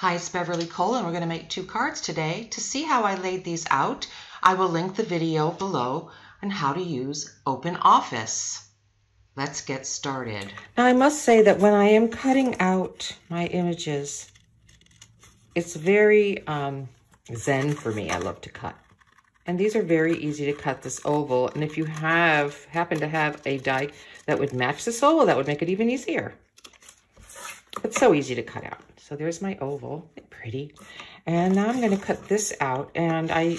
Hi, it's Beverly Cole, and we're going to make 2 cards today. To see how I laid these out, I will link the video below on how to use OpenOffice. Let's get started. Now I must say that when I am cutting out my images, it's very zen for me. I love to cut. And these are very easy to cut, this oval. And if you happen to have a die that would match this oval, that would make it even easier. It's so easy to cut out. So there's my oval, pretty. And now I'm going to cut this out, and I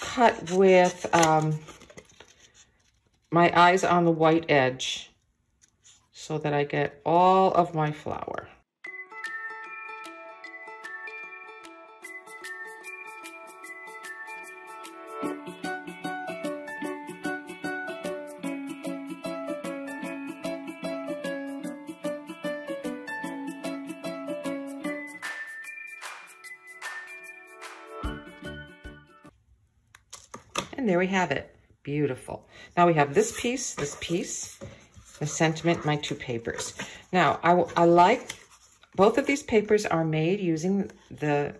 cut with my eyes on the white edge so that I get all of my flower. And there we have it. Beautiful. Now we have this piece, the sentiment, my 2 papers. Now, I like, both of these papers are made using the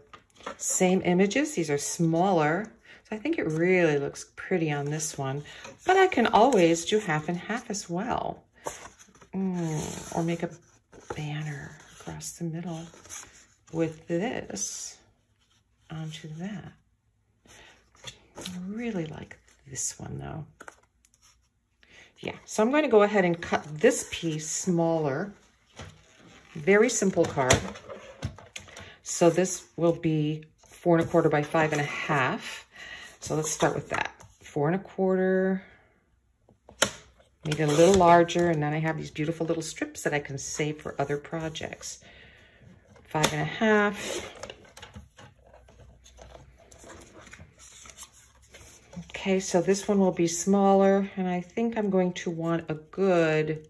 same images. These are smaller, so I think it really looks pretty on this one. But I can always do half and half as well. Or make a banner across the middle with this onto that. I really like this one though. Yeah, so I'm going to go ahead and cut this piece smaller. Very simple card. So this will be 4 1/4 by 5 1/2. So let's start with that. 4 1/4. Made it a little larger, and then I have these beautiful little strips that I can save for other projects. 5 1/2. Okay, so this one will be smaller, and I think I'm going to want a good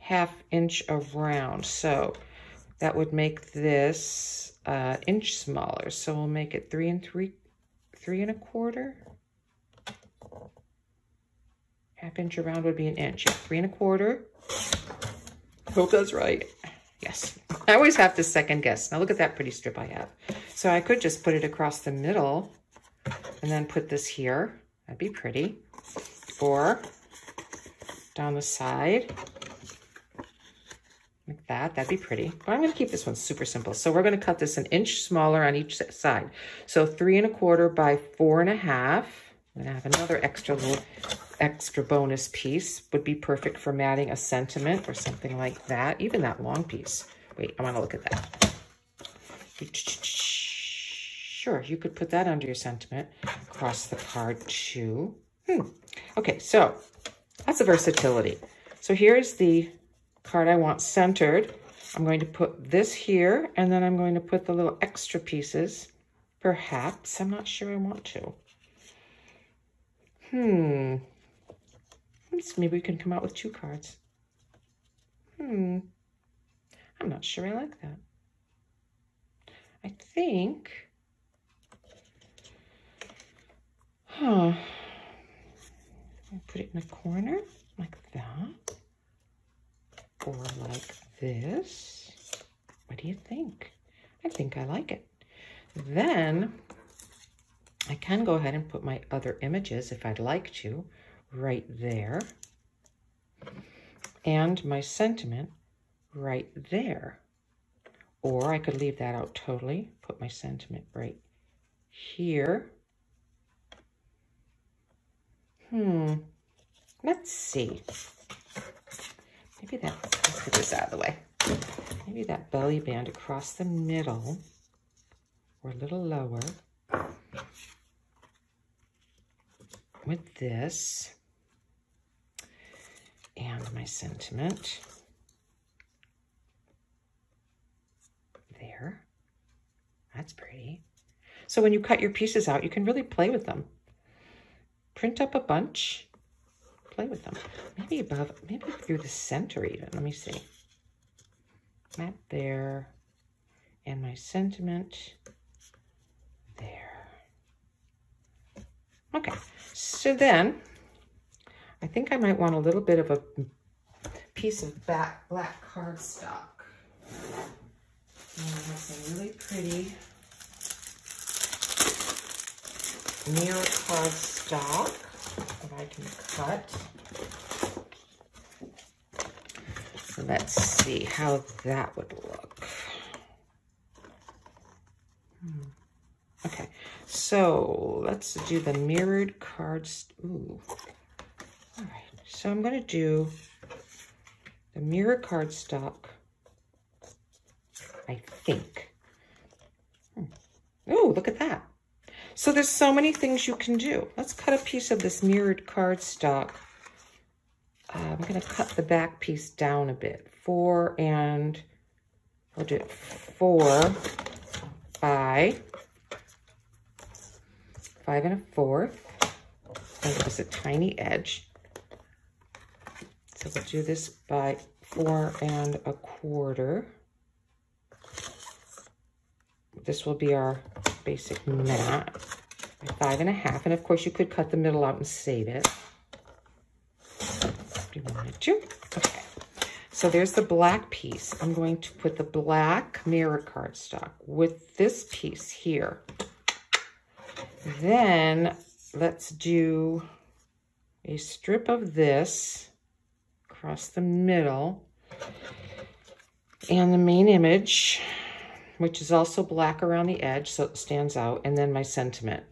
1/2 inch around. So that would make this inch smaller. So we'll make it 3 1/4. 1/2 inch around would be an inch. Yeah, 3 1/4. Hope that's right. Yes, I always have to second guess. Now look at that pretty strip I have. So I could just put it across the middle and then put this here. That'd be pretty. Or down the side, like that. That'd be pretty. But I'm going to keep this one super simple. So we're going to cut this an inch smaller on each side. So 3 1/4 by 4 1/2. I'm going to have another extra bonus piece. Would be perfect for matting a sentiment or something like that. Even that long piece. Wait, I want to look at that. Sure, you could put that under your sentiment across the card too. Okay, so that's the versatility. So here's the card I want centered. I'm going to put this here, and then I'm going to put the little extra pieces. Perhaps, I'm not sure I want to. Maybe we can come out with 2 cards. I'm not sure I like that. I think... Put it in a corner like that, or like this. What do you think? I think I like it. Then I can go ahead and put my other images, if I'd like to, right there, and my sentiment right there. Or I could leave that out totally, put my sentiment right here. Let's see. Maybe that, let's get this out of the way. Maybe that belly band across the middle, or a little lower, with this, and my sentiment there. That's pretty. So when you cut your pieces out, you can really play with them. Print up a bunch, play with them. Maybe above, maybe through the center even. Let me see. That there, and my sentiment there. Okay, so then I think I might want a little bit of a piece of black cardstock. And I have some really pretty mirror cardstock that I can cut. So let's see how that would look. Okay, so let's do the mirrored cards. Ooh. All right, so I'm going to do the mirror cardstock, I think. Oh, look at that. So there's so many things you can do. Let's cut a piece of this mirrored cardstock. I'm going to cut the back piece down a bit. We'll do it 4 by 5 1/4. And there's a tiny edge. So we'll do this by 4 1/4. This will be our basic mat by 5 1/2. And of course you could cut the middle out and save it if you wanted to. Okay. So there's the black piece. I'm going to put the black mirror cardstock with this piece here. Then let's do a strip of this across the middle and the main image, which is also black around the edge so it stands out, and then my sentiment.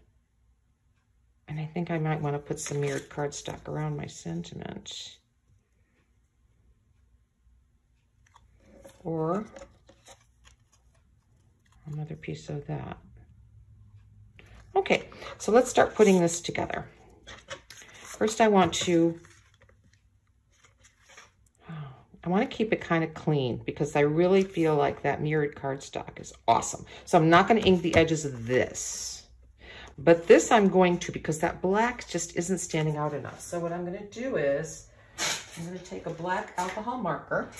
And I think I might want to put some mirrored cardstock around my sentiment. Or another piece of that. Okay, so let's start putting this together. First I want to keep it kind of clean because I really feel like that mirrored cardstock is awesome. So I'm not going to ink the edges of this. But this I'm going to, because that black just isn't standing out enough. So what I'm going to do is I'm going to take a black alcohol marker,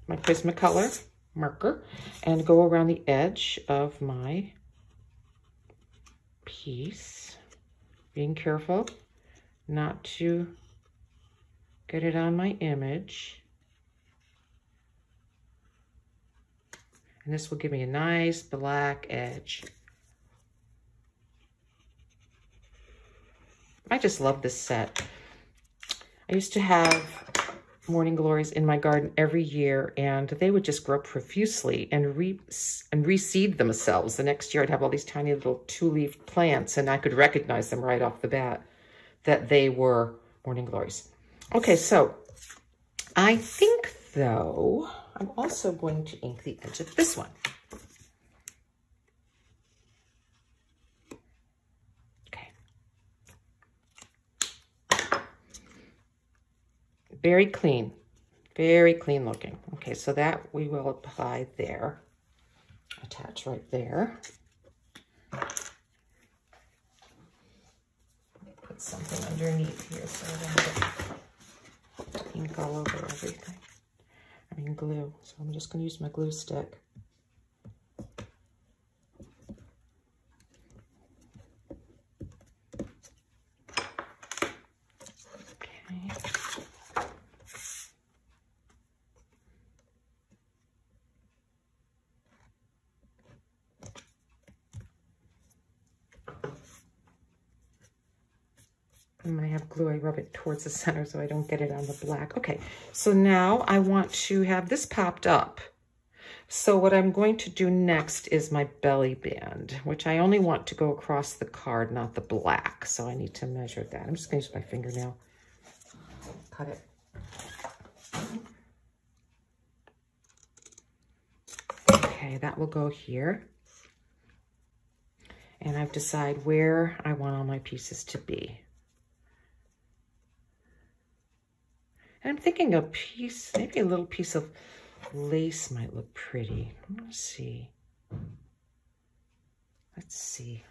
my Prismacolor marker, and go around the edge of my piece, being careful not to get it on my image. And this will give me a nice black edge. I just love this set. I used to have morning glories in my garden every year, and they would just grow profusely and reseed themselves. The next year I'd have all these tiny little 2-leaf plants, and I could recognize them right off the bat that they were morning glories. Okay, so I think, though, I'm also going to ink the edge of this one. Okay. Very clean looking. Okay, so that we will apply there. Attach right there. Put something underneath here so I don't get ink all over everything. I mean glue. So I'm just going to use my glue stick. Okay. And when I have glue, I rub it towards the center so I don't get it on the black. Okay, so now I want to have this popped up. So what I'm going to do next is my belly band, which I only want to go across the card, not the black. So I need to measure that. I'm just going to use my fingernail. Cut it. Okay, that will go here. And I've decided where I want all my pieces to be. And I'm thinking a piece, maybe a little piece of lace might look pretty. Let's see. Let's see.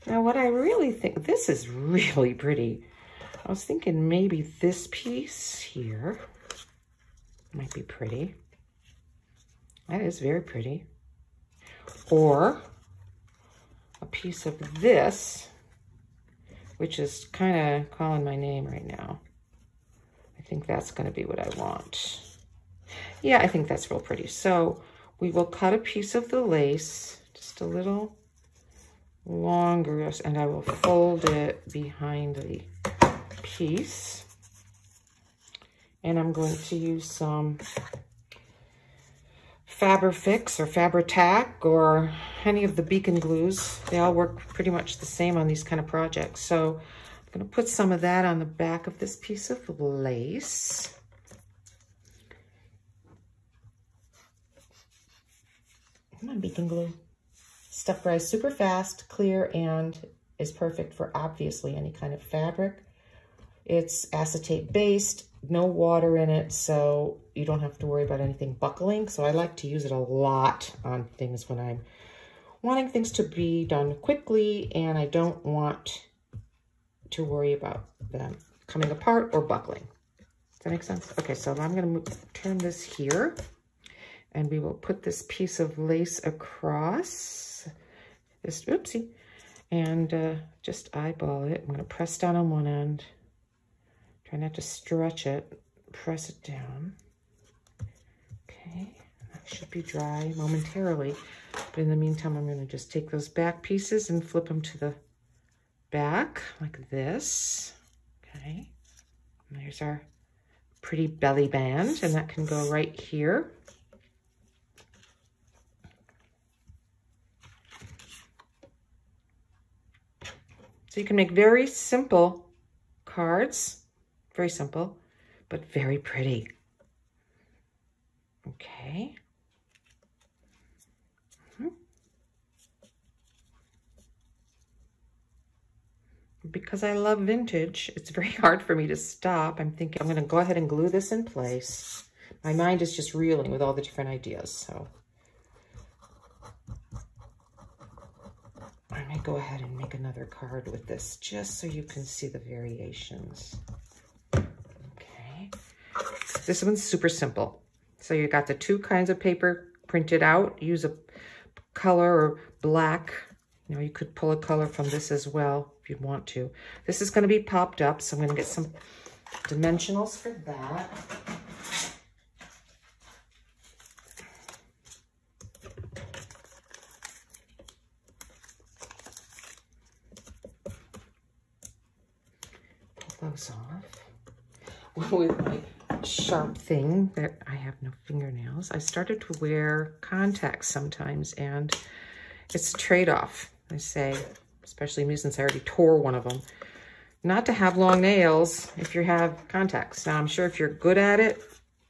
Now what I really think, this is really pretty. I was thinking maybe this piece here might be pretty. That is very pretty. Or a piece of this, which is kind of calling my name right now. I think that's going to be what I want. Yeah, I think that's real pretty. So we will cut a piece of the lace, just a little longer, and I will fold it behind the piece. And I'm going to use some Fabrifix or Fabri-Tac or any of the beacon glues. They all work pretty much the same on these kind of projects. So I'm going to put some of that on the back of this piece of lace. Come on, beacon glue. Stuff dries super fast, clear, and is perfect for obviously any kind of fabric. It's acetate based, no water in it, so you don't have to worry about anything buckling. So I like to use it a lot on things when I'm wanting things to be done quickly and I don't want to worry about them coming apart or buckling. Does that make sense? Okay, so I'm going to turn this here and we will put this piece of lace across this, oopsie, and just eyeball it. I'm going to press down on one end. Try not to stretch it, press it down. Okay, that should be dry momentarily. But in the meantime, I'm gonna just take those back pieces and flip them to the back like this. Okay, and there's our pretty belly band, and that can go right here. So you can make very simple cards. Very simple, but very pretty. Okay. Because I love vintage, it's very hard for me to stop. I'm thinking I'm gonna go ahead and glue this in place. My mind is just reeling with all the different ideas, so. I may go ahead and make another card with this just so you can see the variations. This one's super simple. So you got the two kinds of paper printed out. Use a color or black. You know, you could pull a color from this as well if you'd want to. This is going to be popped up, so I'm going to get some dimensionals for that. Pull those off. With my sharp thing that I have no fingernails, I started to wear contacts sometimes, and it's a trade-off. I say, especially me since I already tore one of them, not to have long nails if you have contacts. Now I'm sure if you're good at it,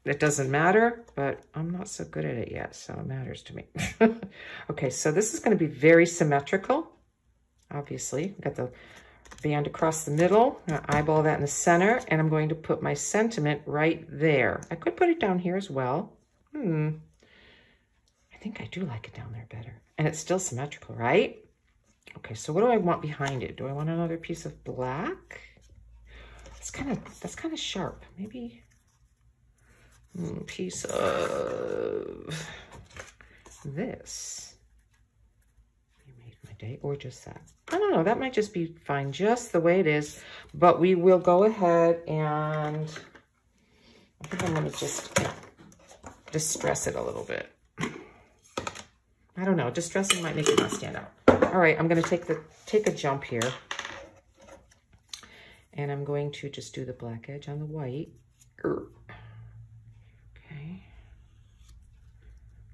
it doesn't matter, but I'm not so good at it yet, so it matters to me. Okay, so this is going to be very symmetrical. Obviously, got the band across the middle. I'm going to eyeball that in the center, and I'm going to put my sentiment right there. I could put it down here as well. I think I do like it down there better. And it's still symmetrical, right? Okay, so what do I want behind it? Do I want another piece of black? That's kind of sharp. Maybe a piece of this. Or just that. I don't know, that might just be fine just the way it is, but we will go ahead and I think I'm going to just distress it a little bit. I don't know, distressing might make it not stand out. All right, I'm going to take a jump here, and I'm going to just do the black edge on the white. Okay.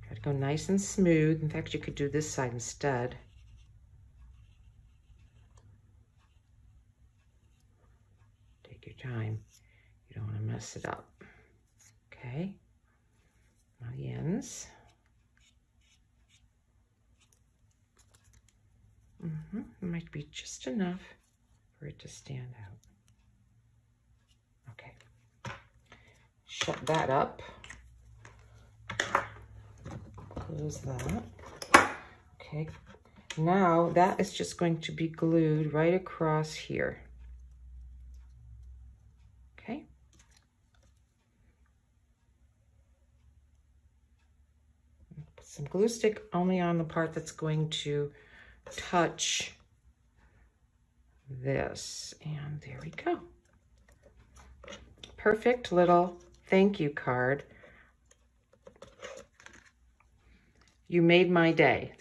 Try to go nice and smooth. In fact, you could do this side instead. Time. You don't want to mess it up. Okay. Now the ends. It might be just enough for it to stand out. Okay. Shut that up. Close that. Okay. Now that is just going to be glued right across here. Some glue stick only on the part that's going to touch this. And there we go. Perfect little thank you card. You made my day.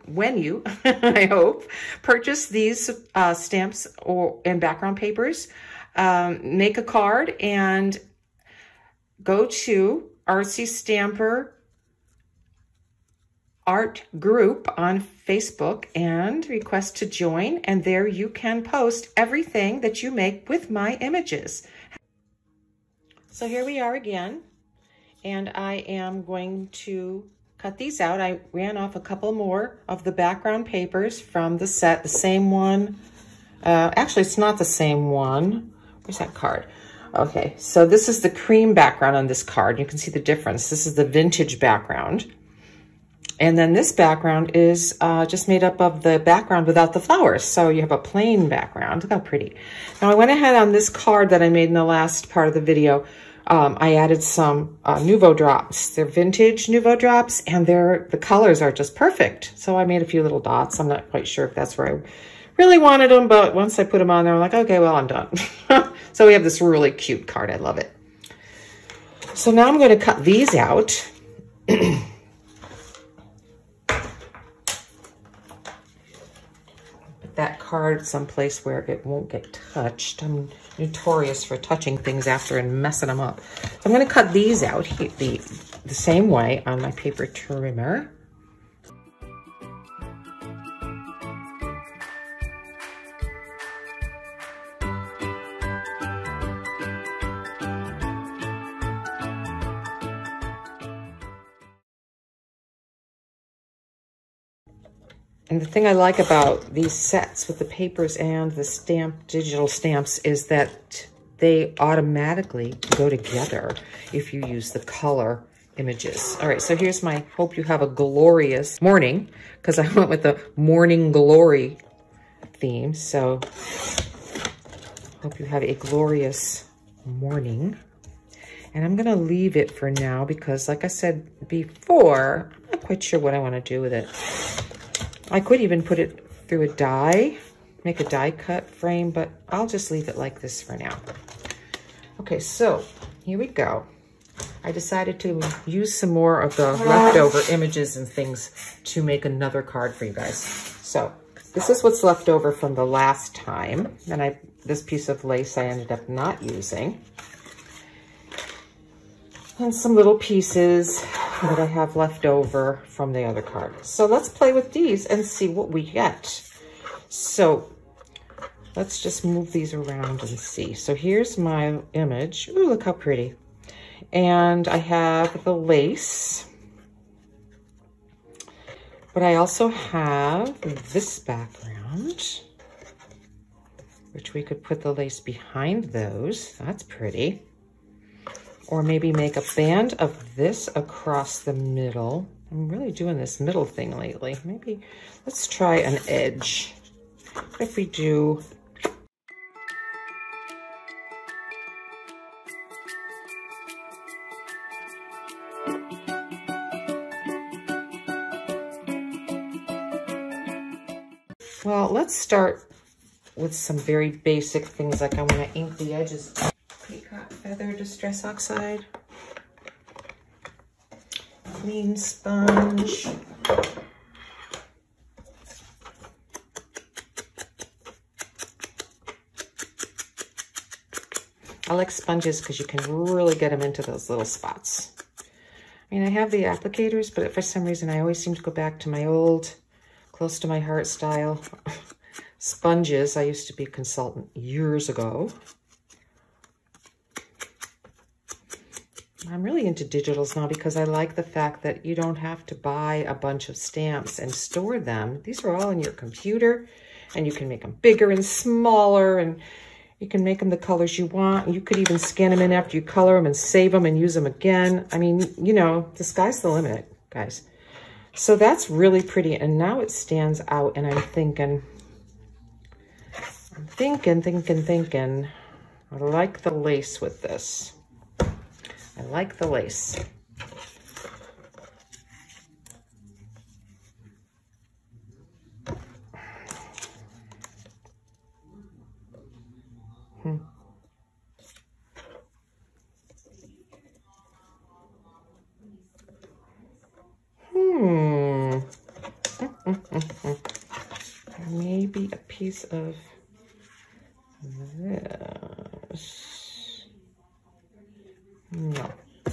When you, I hope, purchase these stamps and background papers, make a card and go to Artsystamper Art Group on Facebook and request to join. And there you can post everything that you make with my images. So here we are again, and I am going to cut these out. I ran off a couple more of the background papers from the set, the same one. Actually, it's not the same one. Where's that card? Okay, so this is the cream background on this card. You can see the difference. This is the vintage background. And then this background is just made up of the background without the flowers. So you have a plain background. Look how pretty. Now I went ahead on this card that I made in the last part of the video. I added some Nouveau drops. They're vintage Nouveau drops, and the colors are just perfect. So I made a few little dots. I'm not quite sure if that's where I really wanted them, but once I put them on there, I'm like, okay, well, I'm done. So we have this really cute card. I love it. So now I'm going to cut these out. That card someplace where it won't get touched. I'm notorious for touching things after and messing them up. So I'm going to cut these out the same way on my paper trimmer. And the thing I like about these sets with the papers and the digital stamps is that they automatically go together if you use the color images. All right, so here's my hope you have a glorious morning, because I went with the morning glory theme. So hope you have a glorious morning. And I'm going to leave it for now because, like I said before, I'm not quite sure what I want to do with it. I could even put it through a die, make a die cut frame, but I'll just leave it like this for now. Okay, so here we go. I decided to use some more of the leftover images and things to make another card for you guys. So this is what's left over from the last time. And this piece of lace I ended up not using. And some little pieces that I have left over from the other card. So let's play with these and see what we get. So let's just move these around and see. So here's my image. Ooh, look how pretty. And I have the lace. But I also have this background, which we could put the lace behind those. That's pretty. Or maybe make a band of this across the middle. I'm really doing this middle thing lately. Maybe let's try an edge. What if we do... Well, let's start with some very basic things, like I want to ink the edges. Peacock feather distress oxide, clean sponge, I like sponges because you can really get them into those little spots. I mean, I have the applicators, but for some reason I always seem to go back to my old, close to my heart style sponges. I used to be a consultant years ago. I'm really into digitals now because I like the fact that you don't have to buy a bunch of stamps and store them. These are all in your computer, and you can make them bigger and smaller, and you can make them the colors you want. You could even scan them in after you color them and save them and use them again. I mean, you know, the sky's the limit, guys. So that's really pretty, and now it stands out, and I'm thinking. I like the lace with this. I like the lace. maybe a piece of this. No. A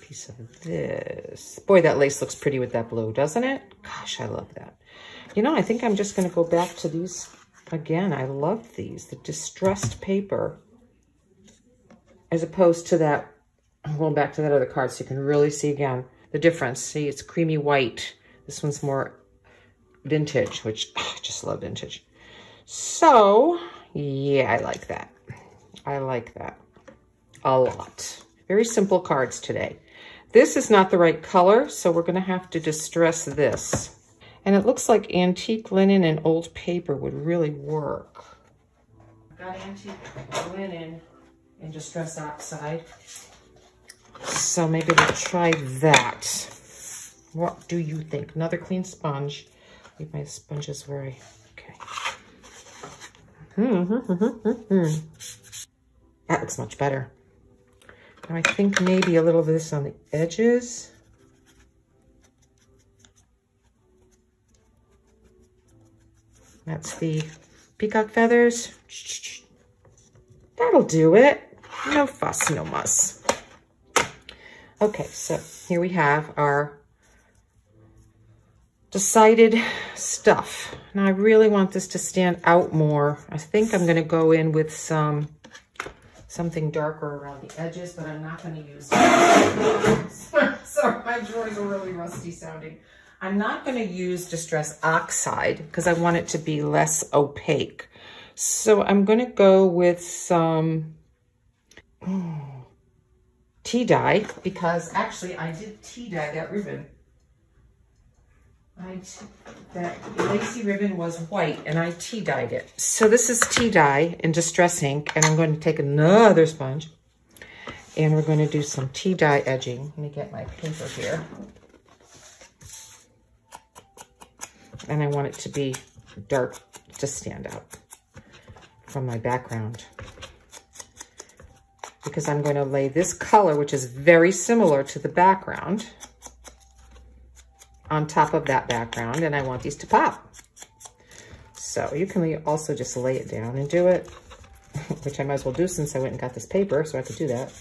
piece of this. Boy, that lace looks pretty with that blue, doesn't it? Gosh, I love that. You know, I think I'm just going to go back to these again. I love these, the distressed paper, as opposed to that. I'm going back to that other card so you can really see again the difference. See, it's creamy white. This one's more vintage, which I just love vintage. So, yeah, I like that. I like that a lot. Very simple cards today. This is not the right color, so we're going to have to distress this. And it looks like antique linen and old paper would really work. I've got antique linen in Distress Oxide. So maybe we'll try that. What do you think? Another clean sponge. Leave my sponges where I... Okay. That looks much better. And I think maybe a little of this on the edges. That's the peacock feathers. That'll do it. No fuss, no muss. Okay, so here we have our decided stuff. Now I really want this to stand out more. I think I'm going to go in with something darker around the edges, but I'm not going to use sorry, my drawers are really rusty sounding. I'm not going to use Distress Oxide because I want it to be less opaque. So I'm going to go with some tea dye, because actually I did tea dye that ribbon. That lacy ribbon was white and I tea dyed it. So this is tea dye in Distress ink, and I'm going to take another sponge and we're going to do some tea dye edging. Let me get my paper here. And I want it to be dark to stand out from my background, because I'm going to lay this color, which is very similar to the background, on top of that background, and I want these to pop. So you can also just lay it down and do it, which I might as well do since I went and got this paper, so I could do that.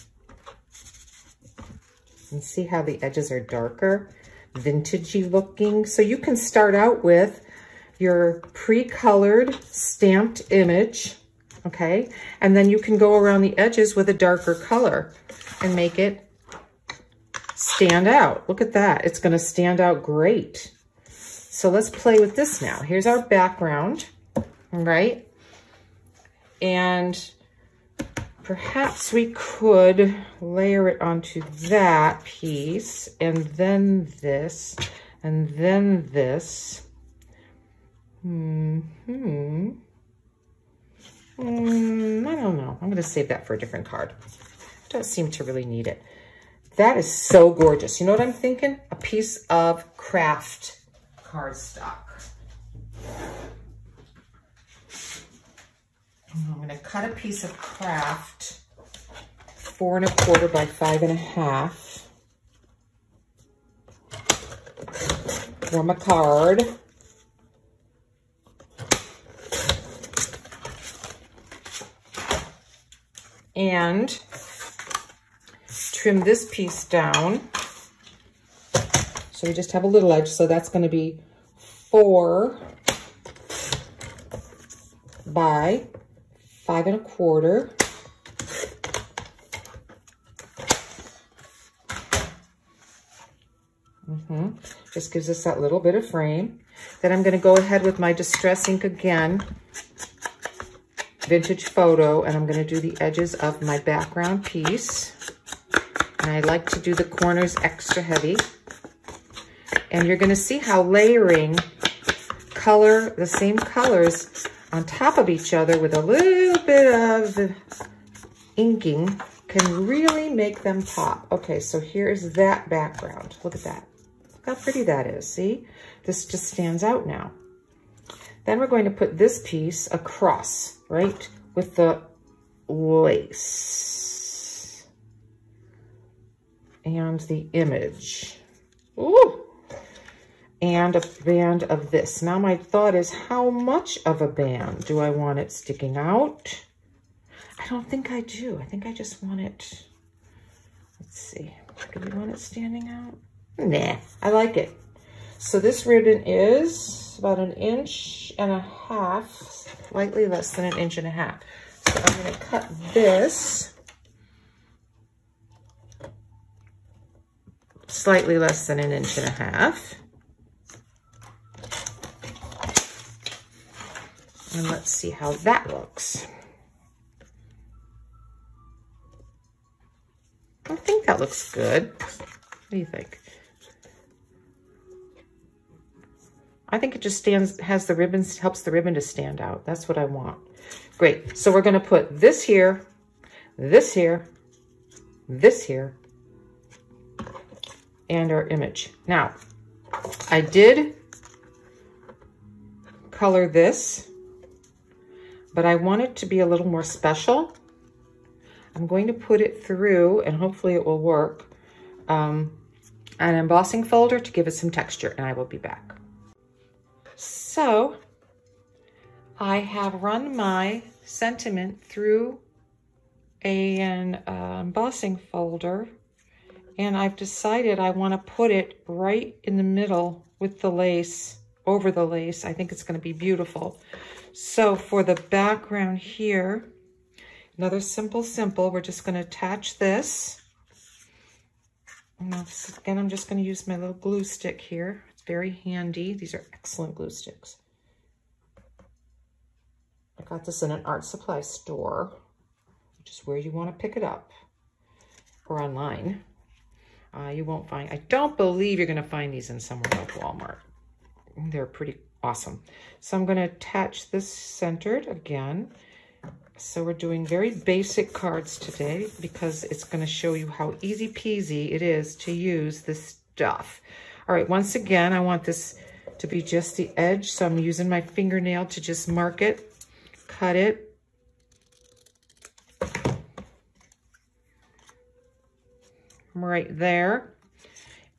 And see how the edges are darker, vintagey looking. So you can start out with your pre-colored stamped image, okay? And then you can go around the edges with a darker color and make it stand out. Look at that. It's going to stand out great. So let's play with this now. Here's our background, right? And perhaps we could layer it onto that piece, and then this, and then this. I don't know. I'm going to save that for a different card. Don't seem to really need it. That is so gorgeous. You know what I'm thinking? A piece of craft cardstock. I'm going to cut a piece of craft 4 1/4 by 5 1/2 from a card. And trim this piece down. So we just have a little edge. So that's going to be 4 by 5 1/4. Just gives us that little bit of frame. Then I'm going to go ahead with my Distress ink again, Vintage Photo, and I'm going to do the edges of my background piece. And I like to do the corners extra heavy. And you're going to see how layering the same colors on top of each other with a little bit of inking can really make them pop. Okay, so here's that background. Look at that. Look how pretty that is. See? This just stands out now. Then we're going to put this piece across, right, with the lace and the image. Ooh! and a band of this. Now my thought is, how much of a band? Do I want it sticking out? I don't think I do. I think I just want it, let's see. Do we want it standing out? Nah, I like it. So this ribbon is about 1.5 inches, slightly less than 1.5 inches. So I'm gonna cut this slightly less than 1.5 inches. And let's see how that looks. I think that looks good. What do you think? I think it just has the ribbons, helps the ribbon to stand out. That's what I want. Great. So we're going to put this here, this here, this here, and our image. Now, I did color this, but I want it to be a little more special. I'm going to put it through, and hopefully it will work, an embossing folder to give it some texture, and I will be back. So I have run my sentiment through an embossing folder, and I've decided I want to put it right in the middle with the lace, over the lace. I think it's going to be beautiful. So for the background here, another simple, we're just going to attach this. Now, again, I'm just going to use my little glue stick here. It's very handy. These are excellent glue sticks. I got this in an art supply store, which is where you want to pick it up, or online. You won't find, I don't believe you're going to find these in somewhere like Walmart. They're pretty awesome. So I'm going to attach this centered again. So we're doing very basic cards today because it's going to show you how easy peasy it is to use this stuff. All right, once again, I want this to be just the edge. So I'm using my fingernail to just mark it, cut it. Right there.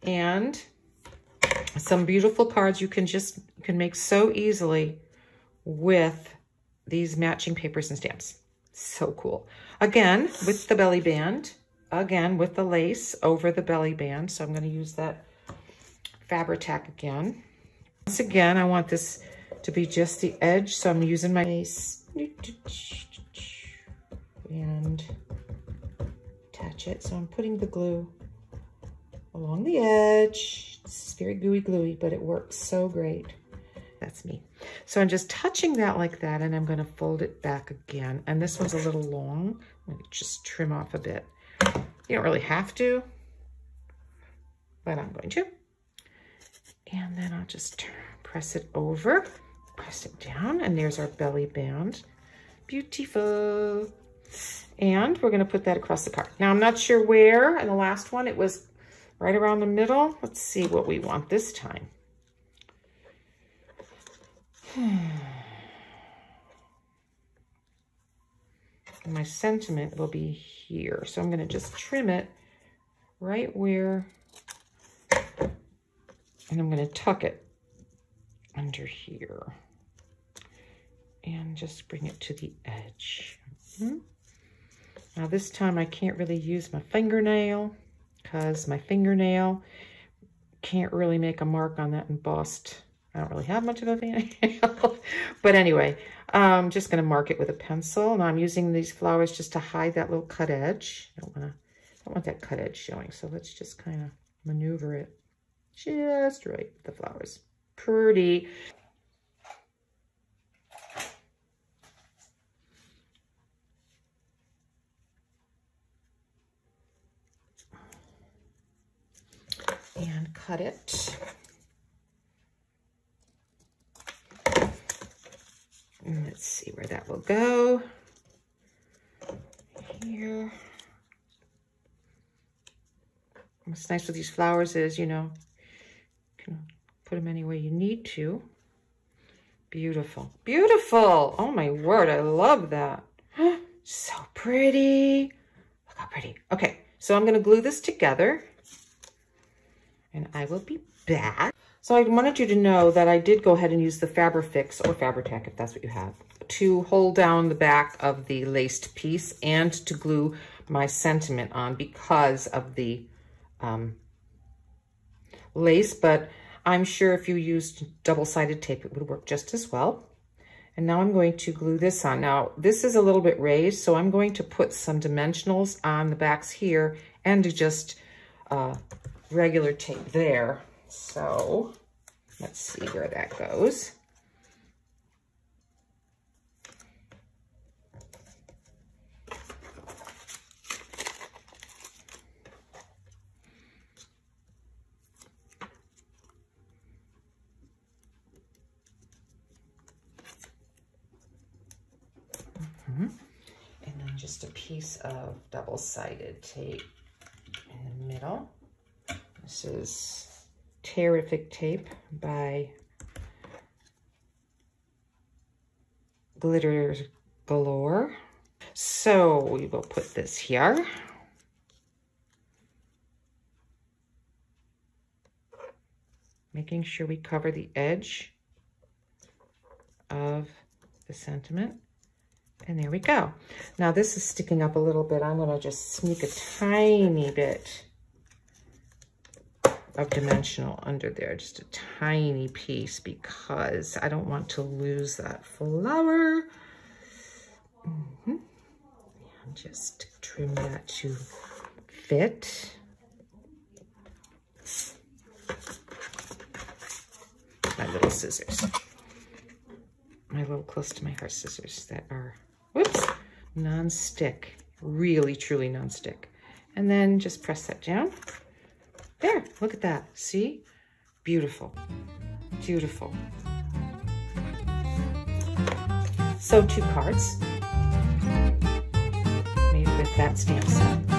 And some beautiful cards you can make so easily with these matching papers and stamps. So cool. Again, with the belly band, again, with the lace over the belly band. So I'm going to use that Fabri-Tac again. Once again, I want this to be just the edge. So I'm using my lace and attach it. So I'm putting the glue along the edge. This is very gooey, but it works so great. That's me. So I'm just touching that like that, and I'm going to fold it back again. And this one's a little long. I'm going to just trim off a bit. You don't really have to, but I'm going to. And then I'll just press it over, press it down, and there's our belly band. Beautiful. And we're going to put that across the card. Now, I'm not sure where. In the last one, it was right around the middle. Let's see what we want this time. My sentiment will be here. So I'm going to just trim it right where, and I'm going to tuck it under here and just bring it to the edge. Now this time I can't really use my fingernail because my fingernail can't really make a mark on that embossed. I don't really have much of a fingernail, but anyway, I'm just going to mark it with a pencil. Now I'm using these flowers just to hide that little cut edge. I don't want that cut edge showing, so let's just kind of maneuver it just right with the flowers. Pretty. And cut it. And let's see where that will go. Here. What's nice with these flowers is, you know, you can put them any way you need to. Beautiful. Beautiful. Oh my word, I love that. So pretty. Look how pretty. Okay, so I'm going to glue this together. And I will be back. So I wanted you to know that I did go ahead and use the Fabrifix or Fabri-Tac, if that's what you have, to hold down the back of the laced piece and to glue my sentiment on because of the lace, but I'm sure if you used double-sided tape, it would work just as well. And now I'm going to glue this on. Now, this is a little bit raised, so I'm going to put some dimensionals on the backs here and to just regular tape there. So let's see where that goes. And then just a piece of double-sided tape in the middle. This is Terrific Tape by Glitter Galore. So we will put this here. Making sure we cover the edge of the sentiment. And there we go. Now this is sticking up a little bit. I'm going to just sneak a tiny bit of dimensional under there, just a tiny piece, because I don't want to lose that flower. And just trim that to fit. My little scissors. My little close to my heart scissors that are, whoops, non-stick, really truly non-stick. And then just press that down. There, look at that, see? Beautiful, beautiful. So 2 cards made with that stamp set.